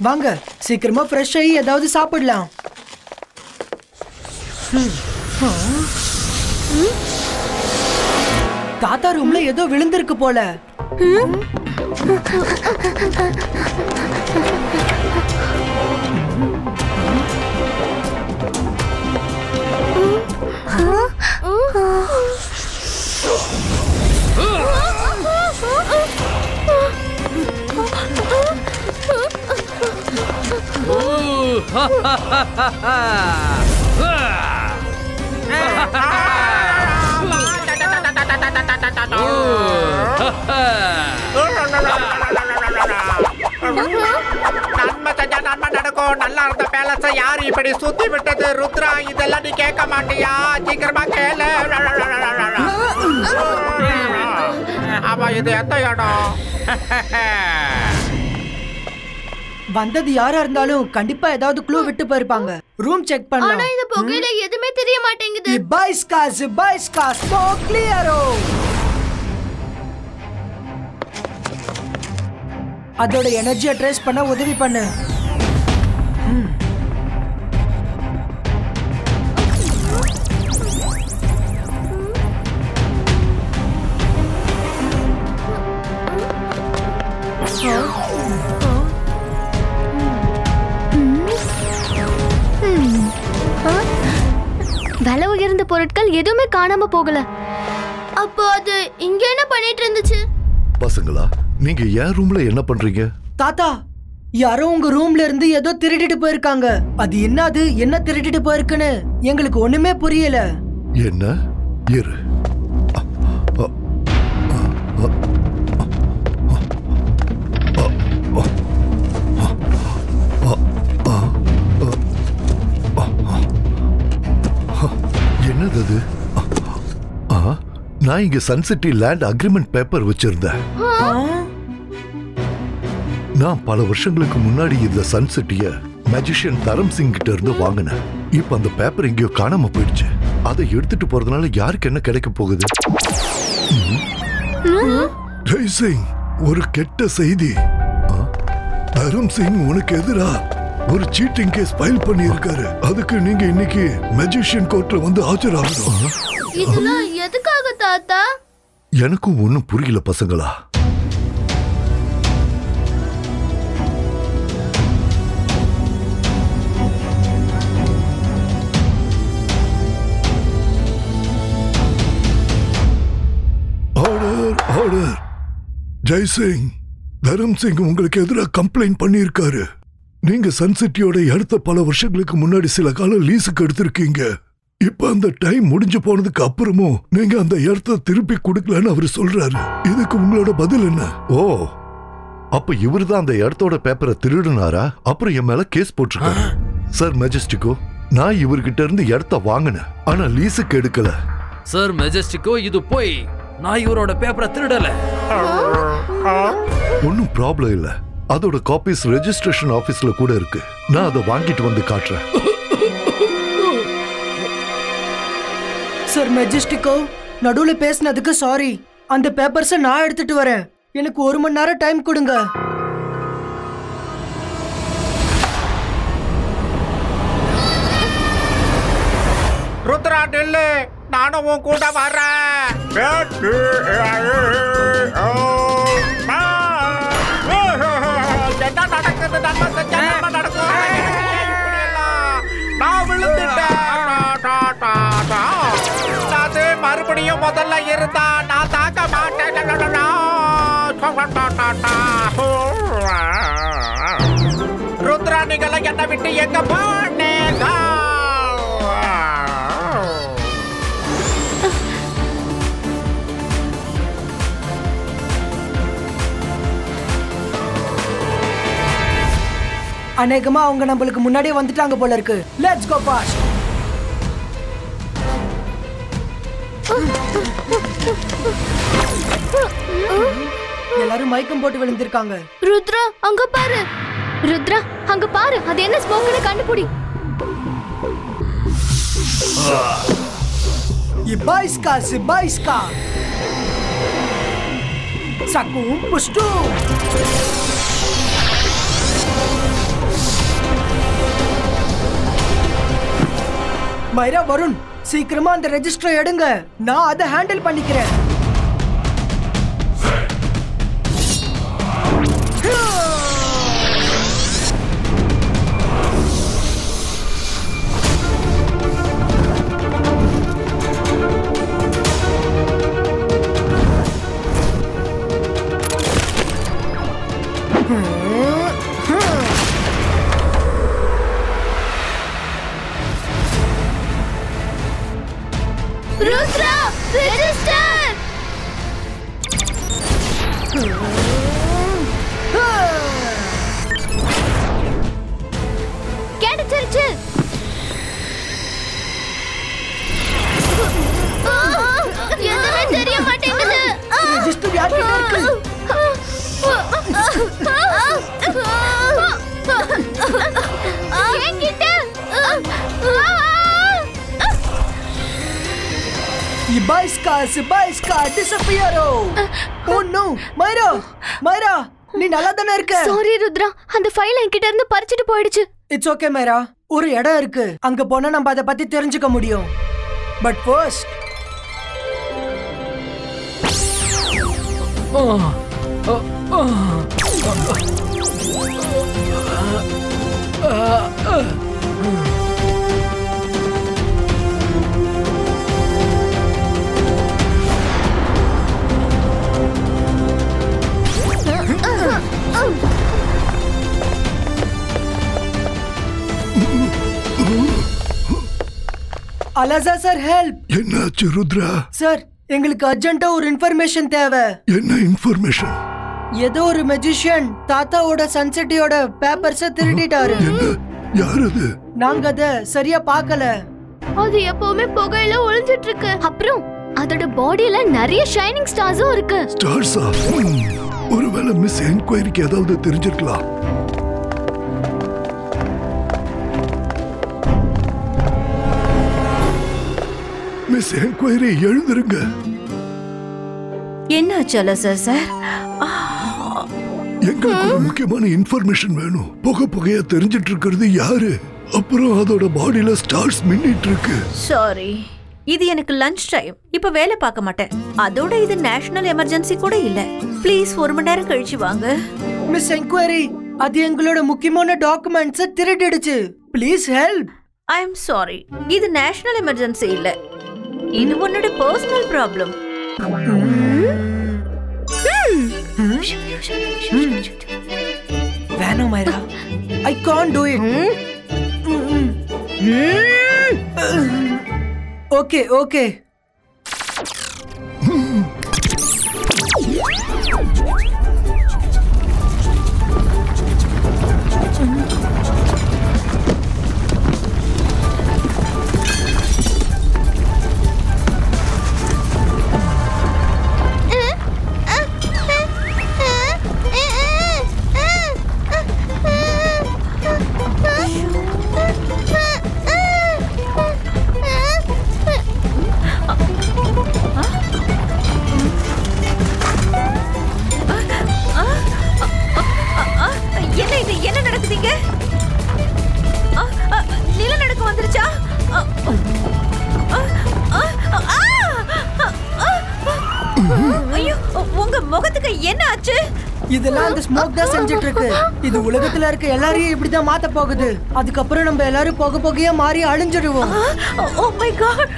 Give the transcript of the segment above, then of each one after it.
வாங்க சீக்கிரமா ஃப்ரெஷ் ஆகி ஏதாவது சாப்பிடலாம். தாத்தா ரூம்ல ஏதோ விழுந்திருக்கு போல. நன்மை நடக்கும். நல்லா இருந்த பேலஸை யாரு இப்படி சுத்தி விட்டது? ருத்ரா, இதெல்லாம் நீ கேட்க மாட்டியா? சீக்கிரமா கேளு. ஆமா, இது எந்த இடம்? வந்தது யாரா இருந்தாலும் கண்டிப்பா ஏதாவது க்ளூ விட்டு போயிருப்பாங்க. ரூம் செக் பண்ணலாம். ஆனா இந்த புகையில எதுமே தெரிய மாட்டேங்குது. Zibaiska, smoke clearo. அதோட எனர்ஜியை ட்ரேஸ் பண்ண உதவி பண்ணு. விலை உயர்ந்த பொருட்கள் எதுவுமே காணாம போகல. அப்போ அது இங்க என்ன பண்ணிட்டு இருந்துச்சு? பசங்களா, நீங்க என் ரூம்ல என்ன பண்றீங்க? தாத்தா, யாரோ உங்க ரூம்ல இருந்து ஏதோ திருடிட்டு போயிருக்காங்க. அது என்னது, என்ன திருடிட்டு போயிருக்குன்னு எங்களுக்கு ஒண்ணுமே புரியல. என்ன? இரு. என்னது? நான் இங்க சன்சிட்டி லேண்ட் அக்ரிமெண்ட் பேப்பர் வச்சிருந்தேன். நான் பல வருஷங்களுக்கு முன்னாடி இந்த சன்சிட்டிய மேஜிஷியன் தரம் சிங் கிட்ட இருந்து வாங்கினேன். இப்ப அந்த பேப்பர் எங்கேயோ காணாம போயிடுச்சு. அதை எடுத்துட்டு போறதுனால யாருக்கு என்ன கிடைக்க போகுது? ஜெய் சிங், ஒரு கெட்ட செய்தி. தரம் சிங் உனக்கு எதிரா ஒரு சீட்டிங் கேஸ் ஃபைல் பண்ணி இருக்காரு. அதுக்கு நீங்க இன்னைக்கு மேஜிஷியன் கோர்ட்ல வந்து ஆஜராகணும். இதெல்லாம் எதுக்காக தாத்தா? எனக்கும் ஒண்ணும் புரியல பசங்களா. Order, order. ஜெய் சிங், தரம் சிங் உங்களுக்கு எதிராக கம்ப்ளைண்ட் பண்ணியிருக்காரு. நீங்க சன்சிட்டியோட இடத்த பல வருஷங்களுக்கு முன்னாடி சில காலம் லீஸுக்கு எடுத்திருக்கீங்க. இப்ப அந்த டைம் முடிஞ்சு போனதுக்கு அப்புறமும் நீங்க அந்த இடத்த திருப்பி கொடுக்கலன்னு அவரு சொல்றாரு. இதுக்கு உங்களோட பதில் என்ன? ஓ, அப்ப இவருதான் அந்த இடத்தோட பேப்பரை திருடுனாரா? அப்புறம் என் மேல கேஸ் போட்டிருக்காரு. சார் மெஜஸ்டிகோ, நான் இவர்கிட்ட இருந்து இடத்த வாங்கினேன், ஆனா லீஸுக்கு எடுக்கல. சார் மெஜஸ்டிகோ, இது போய் நான் இவரோட பேப்பரை திருடல. ஒன்னும் ப்ராப்ளம் இல்ல. அதோட காப்பீஸ் ரெஜிஸ்ட்ரேஷன் ஆபீஸ்ல கூட இருக்கு. நான் அதை வாங்கிட்டு வந்து காட்டுறேன். சார் மெஜஸ்டிகோ, நடுவுல பேசினதுக்கு சாரி. அந்த பேப்பர்ஸை நான் எடுத்துட்டு வரேன். எனக்கு 1 மணி நேரம் டைம் கொடுங்க. ருத்ரா, நில்லு, நானும் உன் கூட வரேன். என்ன நடக்குது? நம்ம செஞ்ச என்ன நடக்கும்? நான் விழுந்துட்டேன். அது மறுபடியும் முதல்ல இருந்தா நான் தாக்க மாட்டேன். ருத்ரா, நீங்கள என்னை விட்டு எங்க போனீங்க? அநேகமா அவங்க நம்மளுக்கு முன்னாடியே வந்துட்டாங்க போல இருக்கு. Let's go fast. எல்லாரும் மயக்கம் போட்டு விழுந்திருக்காங்க. ருத்ரா, அங்க பாரு. ருத்ரா, அங்க பாரு. அது என்ன ஸ்மோக்னு கண்டுபிடி. Zibaiska. Sakum pustu. மைரா, வருண், சீக்கிரமா அந்த ரெஜிஸ்டரை எடுங்க. நான் அதை ஹேண்டில் பண்ணிக்கிறேன். ருத்ரா, ரெஜிஸ்டர். கிடைச்சிருச்சு. எதுவுமே தெரிய மாட்டேங்குது. ரெஜிஸ்டர் யார்கிட்ட இருக்கு? என்கிட்ட. Ibaiska, disappearo. Oh no, மைரா, நீ நல்லா தானே இருக்க? சாரி ருத்ரா, அந்த ஃபைல் என்கிட்ட இருந்து பறிச்சிட்டு போயிடுச்சு. இட்ஸ் ஓகே மைரா, ஒரு இடம் இருக்கு, அங்க போனா நம்ம அதை பத்தி தெரிஞ்சுக்க முடியும். But first Alasa sir, help. என்னாச்சு ருத்ரா? சார், எங்களுக்கு அர்ஜென்ட்டா ஒரு இன்ஃபர்மேஷன் தேவை. என்ன இன்ஃபர்மேஷன்? ஏதோ ஒரு மெஜிஷியன் தாத்தாவோட சன்செட்டியோட பேப்பர்ஸ திருடிட்டாரு. யார் அது? நாங்க அத சரியா பார்க்கல. அது எப்பவுமே புகையில ஒளிஞ்சிட்டு இருக்கு. அப்புறம் அதோட பாடியில நிறைய ஷைனிங் ஸ்டார்ஸும் இருக்கு. ஸ்டார்ஸா? ஒருவேளை மிஸ் என்கொயரிக்கு ஏதாவது தெரிஞ்சிருக்கலாம். மிஸ் என்கொயரி, எழுந்திருங்க. என்னாச்சு அலசா சார்? எங்களுக்கு ஒரு முக்கியமான இன்ஃபர்மேஷன் வேணும். புகையா தெரிஞ்சிட்டு இருக்கிறது யாரு? அப்புறம் அதோட பாடியில ஸ்டார்ஸ் மின்னிட்டு இருக்கு. சாரி, இது எனக்கு லஞ்ச் டைம். இப்ப வேலை பார்க்க மாட்டேன். அதோட இது நேஷனல் எமர்ஜென்சி கூட இல்ல. ப்ளீஸ் ஒரு மணி நேரம் கழிச்சு வாங்க. மிஸ் என்கொயரி, அது எங்களோட முக்கியமான டாக்குமெண்ட்ஸ திருடிடுச்சு. Please help. I am sorry, இது நேஷனல் எமர்ஜென்சி இல்ல. இது உன்னோட பர்சனல் ப்ராப்ளம். வேணாம் Myra, I can't do it. Okay. என்ன நடக்குதுங்க? நிலநடுக்கம் வந்துருச்சா? ஐயோ, உங்க முகத்துக்கு என்ன ஆச்சு? இதெல்லாம் அந்த ஸ்மோக் தான் செஞ்சிட்டு இருக்கு. இது உலகத்துல இருக்க எல்லாரையும் இப்படிதான் மாத்த போகுது. அதுக்கப்புறம் நம்ம எல்லாரும் புகையா மாறி அழிஞ்சிடுவோம். Oh my God!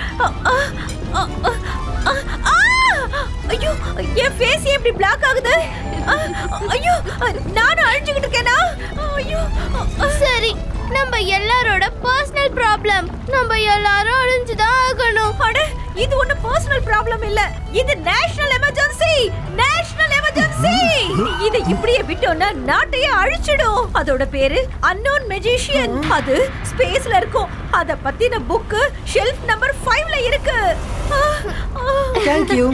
ஐயோ, என் ஃபேஸ் எப்படி பிளாக் ஆகுது? ஐயோ, நான் அழிஞ்சிட்டு இருக்கேனா? ஐயோ, சரி, நம்ம எல்லாரோட பர்சனல் ப்ராப்ளம். நம்ம எல்லாரும் அழிஞ்சுதான் ஆகணும். அட, இது ஒண்ணு பர்சனல் ப்ராப்ளம் இல்ல. இது நேஷனல் எமர்ஜென்சி. இதை இப்படியே விட்டோம்னா நாட்டையே அழிச்சிடும். அதோட பேரு அன்னோன் மெஜிஷியன். அது ஸ்பேஸ்ல இருக்கும். அத பத்தின புக் ஷெல்ஃப் நம்பர் 5ல இருக்கு. Thank you.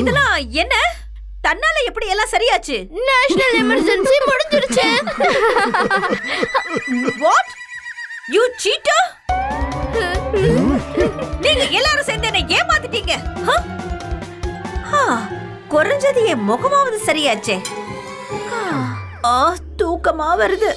இதெல்லாம் என்ன? தன்னால எப்படி எல்லாம் சரியாச்சு? நேஷனல் எமர்ஜென்சி முடிஞ்சிருச்சு. வாட்? You seater! நீங்க எல்லாரும் சேர்ந்து என்ன ஏமாத்திட்டீங்க. குறைஞ்சது என் முகமாவது சரியாச்சே. தூக்கமா வருது.